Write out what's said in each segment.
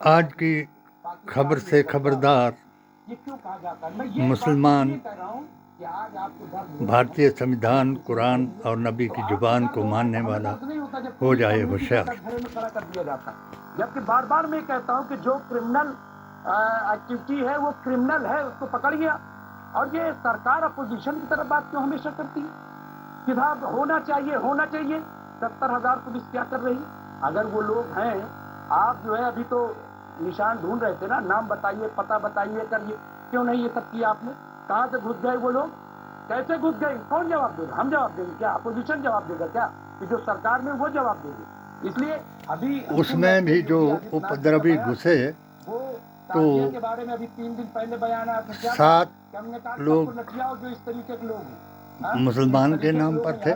आज की खबर से खबरदार मुसलमान भारतीय संविधान, कुरान और नबी की जुबान को मानने वाला हो जाए होशियार। जबकि बार बार मैं कहता हूं कि जो क्रिमिनल एक्टिविटी है वो क्रिमिनल है, उसको पकड़ गया। और ये सरकार अपोजिशन की तरफ बात क्यों हमेशा करती है कि साहब होना चाहिए। 70,000 पुलिस क्या कर रही? अगर वो लोग हैं, आप जो है अभी तो निशान ढूंढ रहे थे ना, नाम बताइए, पता बताइए, करिए, क्यों नहीं ये सब किया आपने? कहां से घुस गए वो लोग? कैसे घुस गए? कौन जवाब देगा? हम जवाब देंगे क्या? अपोजिशन जवाब देगा क्या? कि जो सरकार में वो जवाब देंगे। इसलिए अभी उसमें भी जो उपद्रवी घुसे तो के बारे में अभी 3 दिन पहले बयान आया था, 7 लोग जो इस तरीके के लोग हैं मुसलमान के नाम पर थे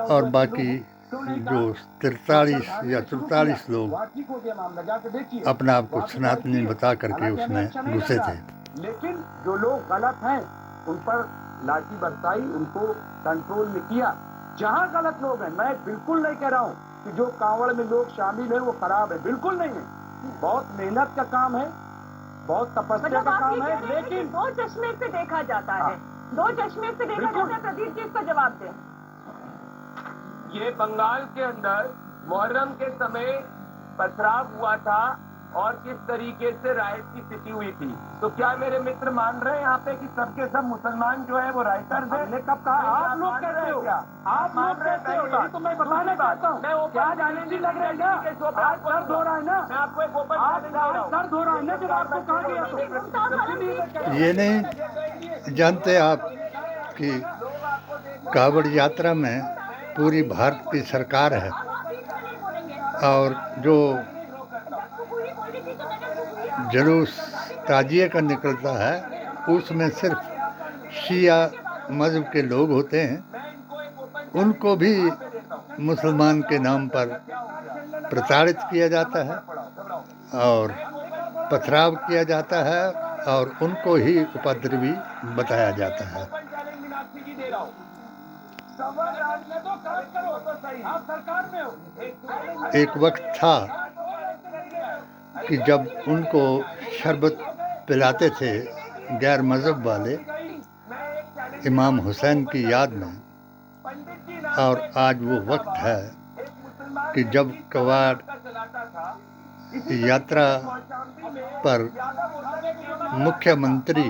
और बाकी जो 43 या 44 लोग अपने आप को सनातनी बता करके उसमें घुसे थे। लेकिन जो लोग गलत हैं उन पर लाठी बरसाई, उनको कंट्रोल में किया। जहां गलत लोग हैं, मैं बिल्कुल नहीं कह रहा हूं कि जो कांवड़ में लोग शामिल है वो खराब है, बिल्कुल नहीं है। बहुत मेहनत का काम है, बहुत तपस्या का काम है, लेकिन 2 चश्मे से देखा जाता है, 2 चश्मे से देखा जाता है। प्रदीप जी इसका जवाब दें। ये बंगाल के अंदर मुहर्रम के समय पथराव हुआ था और किस तरीके से राइट की स्थिति हुई थी। तो क्या मेरे मित्र मान रहे हैं यहाँ पे कि सबके सब मुसलमान जो है वो राइटर्स है? हमने कब कहा? आप लोग कहते हो, आप लोग कहते हो, यही तो मैं बताना चाहता हूँ। मैं क्या जानने लग रहे हैं ना, आप दर्द हो रहा है ना, मैं आपको एक ओपन दर्द हो रहा है ना, जब आपको कहा गया तो ये नहीं जानते आप कि कांवड़ यात्रा में पूरी भारत की सरकार है और जो जुलूस ताजिए का निकलता है उसमें सिर्फ शिया मज़हब के लोग होते हैं। उनको भी मुसलमान के नाम पर प्रताड़ित किया जाता है और पथराव किया जाता है और उनको ही उपद्रवी बताया जाता है। एक वक्त था कि जब उनको शरबत पिलाते थे गैर मज़हब वाले इमाम हुसैन की याद में, और आज वो वक्त है कि जब कांवड़ यात्रा पर मुख्यमंत्री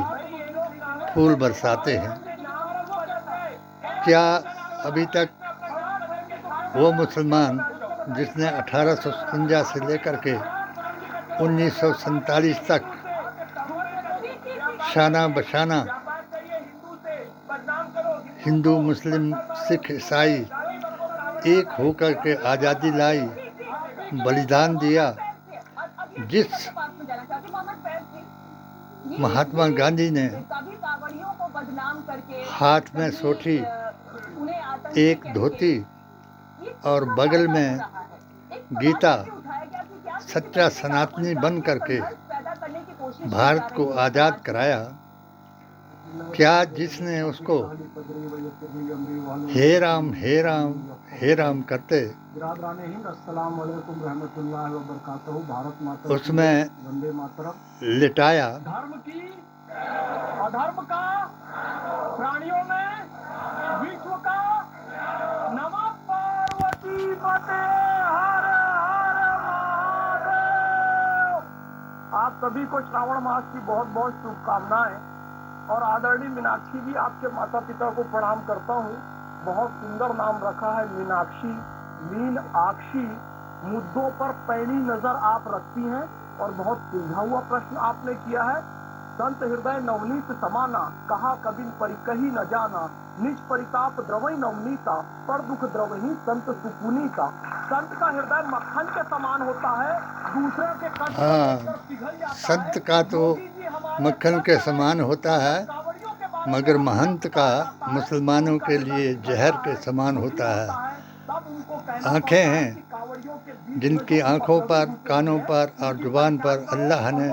फूल बरसाते हैं। क्या अभी तक वो मुसलमान जिसने 1857 से लेकर के 1947 तक शाना बशाना हिंदू, मुस्लिम, सिख, ईसाई एक होकर के आज़ादी लाई, बलिदान दिया, जिस महात्मा गांधी ने हाथ में सोटी, एक धोती और बगल में गीता, सच्चा सनातनी बन करके भारत को आज़ाद कराया, क्या जिसने उसको हे राम हे राम हे राम करते उसमें लिटाया? धर्म की अधर्म का, प्राणियों में विश्व का, नमः पार्वती पते हर हर महादेव। आप सभी को श्रावण मास की बहुत बहुत शुभकामनाएं। और आदरणीय मीनाक्षी जी, आपके माता पिता को प्रणाम करता हूँ। बहुत सुंदर नाम रखा है, मीनाक्षी, मीनाक्षी। मुद्दों पर पैनी नजर आप रखती हैं और बहुत सुलझा हुआ प्रश्न आपने किया है। संत हृदय नवनीत समाना, कहा कबिन परिकही न जाना, निज परिताप द्रवई नवनीता, पर दुख द्रवही संत सुपुनी का। संत का हृदय मक्खन के समान होता है, दूसरे के कंठ पर पिघल जाता है। संत का तो मक्खन के समान होता है, मगर महंत का मुसलमानों के लिए जहर के समान होता है। आँखें हैं जिनकी आँखों पर, कानों पर और जुबान पर अल्लाह ने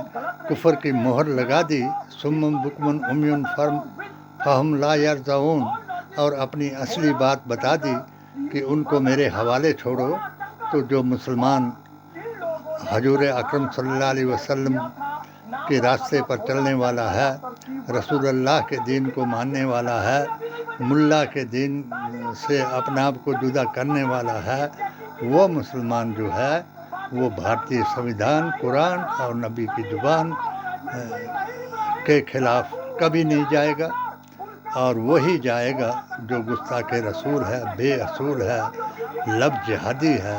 कुफर की मोहर लगा दी, सुम्मुन बुकमुन उम्युन फहम ला यरज़ऊन, और अपनी असली बात बता दी कि उनको मेरे हवाले छोड़ो, तो जो मुसलमान हजूर अकरम सल्लल्लाहु अलैहि वसल्लम के रास्ते पर चलने वाला है, रसूलुल्लाह के दीन को मानने वाला है, मुल्ला के दीन से अपने आप को जुदा करने वाला है, वो मुसलमान जो है वो भारतीय संविधान, कुरान और नबी की ज़ुबान के खिलाफ कभी नहीं जाएगा। और वही जाएगा जो गुस्ताखे रसूल है, बेअसूल है, लब जिहादी है,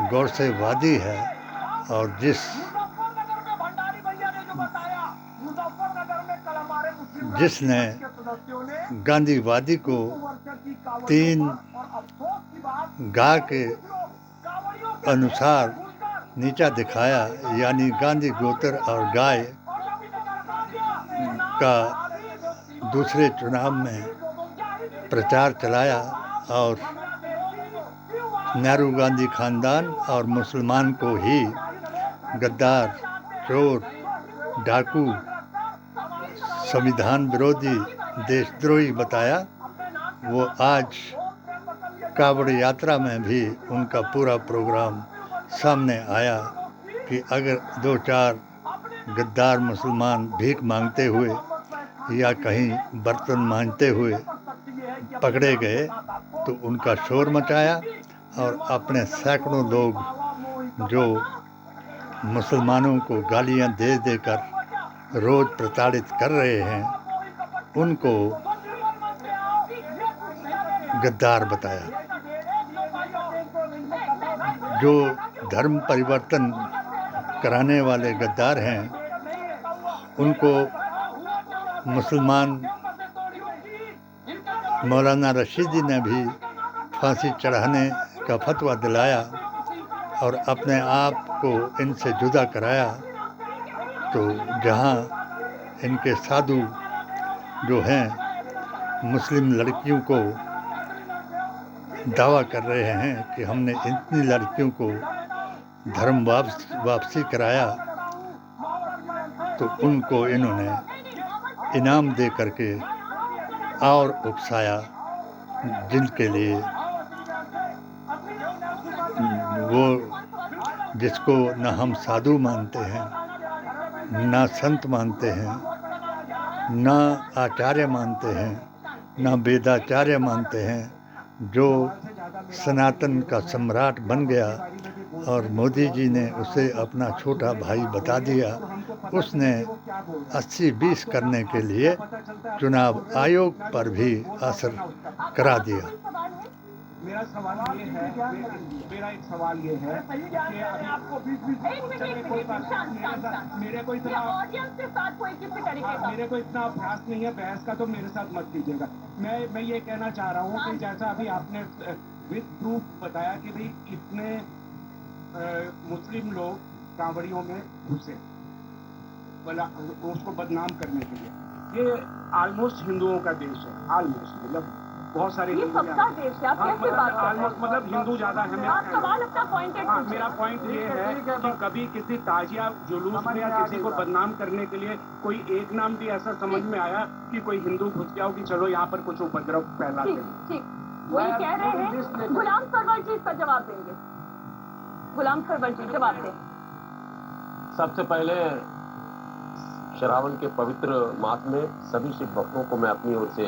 गौर से वादी है, और जिसने गांधीवादी को 3 गाय के अनुसार नीचा दिखाया, यानी गांधी गोत्र और गाय का दूसरे चुनाव में प्रचार चलाया, और नेहरू गांधी खानदान और मुसलमान को ही गद्दार, चोर, डाकू, संविधान विरोधी, देशद्रोही बताया। वो आज कावड़ यात्रा में भी उनका पूरा प्रोग्राम सामने आया कि अगर 2-4 गद्दार मुसलमान भीख मांगते हुए या कहीं बर्तन मांजते हुए पकड़े गए तो उनका शोर मचाया, और अपने सैकड़ों लोग जो मुसलमानों को गालियां दे देकर रोज़ प्रताड़ित कर रहे हैं, उनको गद्दार बताया। जो धर्म परिवर्तन कराने वाले गद्दार हैं, उनको मुसलमान मौलाना रशीदी ने भी फांसी चढ़ाने का फतवा दिलाया और अपने आप को इनसे जुदा कराया। तो जहां इनके साधु जो हैं मुस्लिम लड़कियों को दावा कर रहे हैं कि हमने इतनी लड़कियों को धर्म वापसी कराया, तो उनको इन्होंने इनाम दे करके और उकसाया, जिनके लिए वो जिसको न हम साधु मानते हैं, न संत मानते हैं, न आचार्य मानते हैं, न वेदाचार्य मानते हैं, जो सनातन का सम्राट बन गया और मोदी जी ने उसे अपना छोटा भाई बता दिया। उसने 80-20 करने के लिए चुनाव आयोग पर भी असर करा दिया। मेरा सवाल ये है, मेरा एक सवाल ये है कि मेरे को इतना अभ्यास नहीं है बहस का, तो मेरे साथ मत कीजिएगा। मैं ये कहना चाह रहा हूँ कि जैसा अभी आपने विद प्रूफ बताया कि भाई इतने मुस्लिम लोग कांवड़ियों में घुसे उसको बदनाम करने के लिए। ये ऑलमोस्ट हिंदुओं का देश है, ऑलमोस्ट, मतलब बहुत सारे ये सबका देश है। आप कैसे बात कर रहे हैं? मतलब हिंदू ज्यादा है। आप सवाल अपना पॉइंटेड हाँ, मेरा पॉइंट ये है कि कभी किसी ताजिया जुलूस में या किसी को बदनाम करने के लिए कोई एक नाम भी ऐसा समझ में आया कि कोई हिंदू घुस गया हो कि चलो यहाँ पर कुछ उपद्रव फैला दे। ठीक, वही कह रहे हैं। गुलाम सरवर जी इसका जवाब देंगे। गुलाम सरवर जी जवाब दें। सबसे पहले श्रावण के पवित्र मास में सभी शिव भक्तों को मैं अपनी ओर से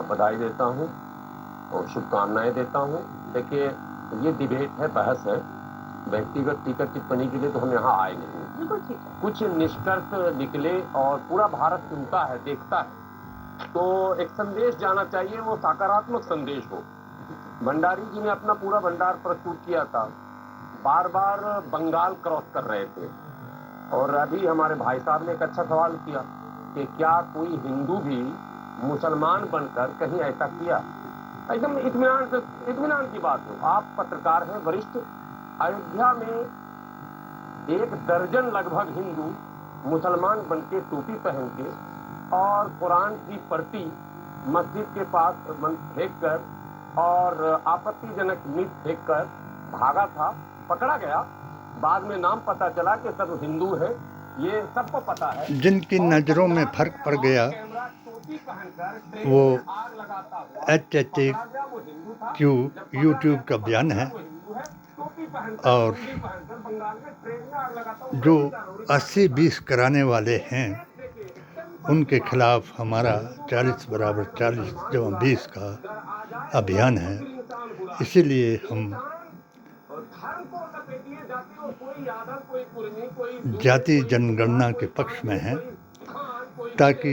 बधाई देता हूं और शुभकामनाएं देता हूं। देखिए, ये डिबेट है, बहस है, व्यक्तिगत टीका टिप्पणी के लिए तो हम यहाँ आए नहीं। बिल्कुल ठीक है। कुछ निष्कर्ष निकले और पूरा भारत सुनता है, देखता है, तो एक संदेश जाना चाहिए, वो सकारात्मक संदेश हो। भंडारी जी ने अपना पूरा भंडार प्रस्तुत किया था, बार बार बंगाल क्रॉस कर रहे थे, और अभी हमारे भाई साहब ने एक अच्छा सवाल किया कि क्या कोई हिंदू भी मुसलमान बनकर कहीं ऐसा किया। एकदम इत्मीनान की बात हो। आप पत्रकार हैं, वरिष्ठ। अयोध्या में 1 दर्जन लगभग हिंदू मुसलमान बनके टोपी पहन के और कुरान की प्रति मस्जिद के पास फेंक कर और आपत्तिजनक मीट फेंक कर भागा था, पकड़ा गया। बाद में नाम पता चला कि सब हिंदू है, ये सबको पता है। जिनकी नज़रों में फर्क पड़ गया वो HHQ यूट्यूब का बयान है और जो 80-20 कराने वाले हैं उनके खिलाफ हमारा 40 बराबर 40 जमा 20 का अभियान है। इसीलिए हम जाति जनगणना के पक्ष में हैं, ताकि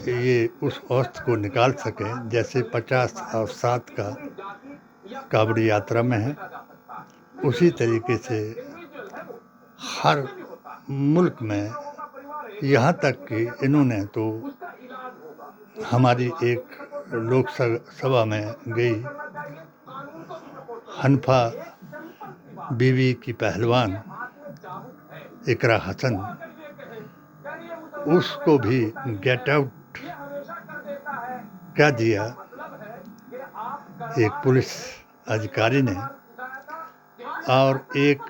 ये उस औसत को निकाल सकें जैसे 50 और 7 का कांवड़ी यात्रा में है। उसी तरीके से हर मुल्क में, यहाँ तक कि इन्होंने तो हमारी एक लोकसभा में गई हनफा बीवी की पहलवान इकरा हसन, उसको भी गेट आउट कह दिया एक पुलिस अधिकारी ने, और एक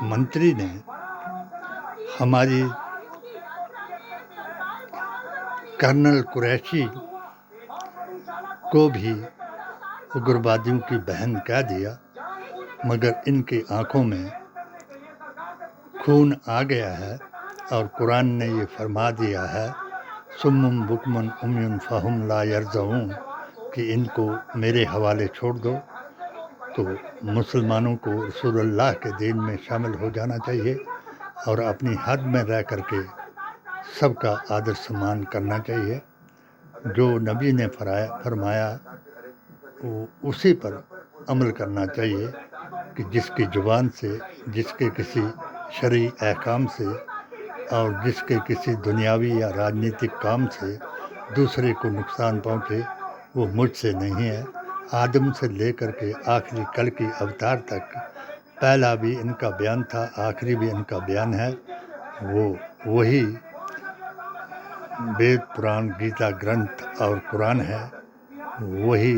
मंत्री ने हमारी कर्नल कुरैशी को भी उग्रवादियों की बहन कह दिया। मगर इनकी आंखों में खून आ गया है और कुरान ने ये फरमा दिया है सुम्मुम बुकमन उम्युन फ़हुम ला यरज़ऊन, कि इनको मेरे हवाले छोड़ दो। तो मुसलमानों को रसूलुल्लाह के दीन में शामिल हो जाना चाहिए और अपनी हद में रह करके सबका आदर सम्मान करना चाहिए। जो नबी ने फरमाया वो उसी पर अमल करना चाहिए कि जिसकी ज़ुबान से, जिसके किसी शरई अहकाम से और जिसके किसी दुनियावी या राजनीतिक काम से दूसरे को नुकसान पहुँचे, वो मुझसे नहीं है। आदम से लेकर के आखिरी कल की अवतार तक पहला भी इनका बयान था, आखिरी भी इनका बयान है। वो वही वेद पुराण गीता ग्रंथ और कुरान है, वही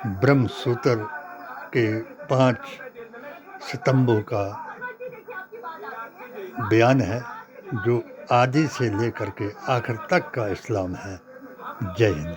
ब्रह्म सूत्र के 5 स्तंभों का बयान है, जो आदि से लेकर के आखिर तक का इस्लाम है। जय हिंद।